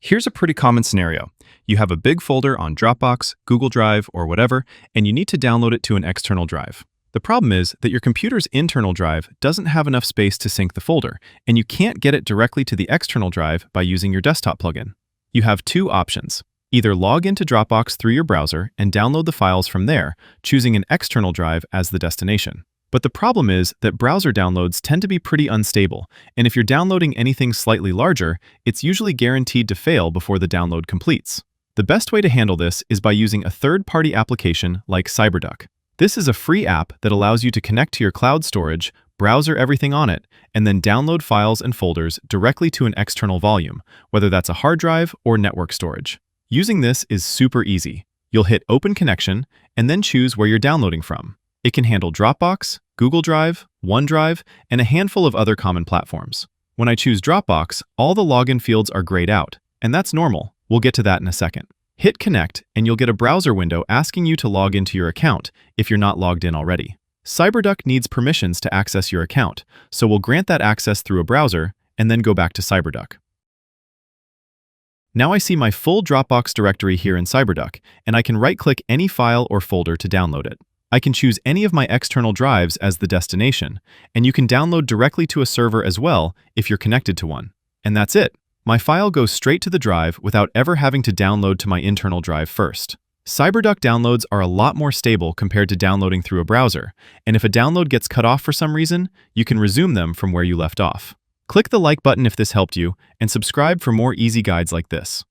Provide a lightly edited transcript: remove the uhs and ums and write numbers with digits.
Here's a pretty common scenario. You have a big folder on Dropbox, Google Drive, or whatever, and you need to download it to an external drive. The problem is that your computer's internal drive doesn't have enough space to sync the folder, and you can't get it directly to the external drive by using your desktop plugin. You have two options. Either log into Dropbox through your browser and download the files from there, choosing an external drive as the destination. But the problem is that browser downloads tend to be pretty unstable, and if you're downloading anything slightly larger, it's usually guaranteed to fail before the download completes. The best way to handle this is by using a third-party application like Cyberduck. This is a free app that allows you to connect to your cloud storage, browser everything on it, and then download files and folders directly to an external volume, whether that's a hard drive or network storage. Using this is super easy. You'll hit Open Connection and then choose where you're downloading from. It can handle Dropbox, Google Drive, OneDrive, and a handful of other common platforms. When I choose Dropbox, all the login fields are grayed out, and that's normal. We'll get to that in a second. Hit Connect, and you'll get a browser window asking you to log into your account if you're not logged in already. Cyberduck needs permissions to access your account, so we'll grant that access through a browser and then go back to Cyberduck. Now I see my full Dropbox directory here in Cyberduck, and I can right-click any file or folder to download it. I can choose any of my external drives as the destination, and you can download directly to a server as well if you're connected to one. And that's it. My file goes straight to the drive without ever having to download to my internal drive first. Cyberduck downloads are a lot more stable compared to downloading through a browser, and if a download gets cut off for some reason, you can resume them from where you left off. Click the like button if this helped you, and subscribe for more easy guides like this.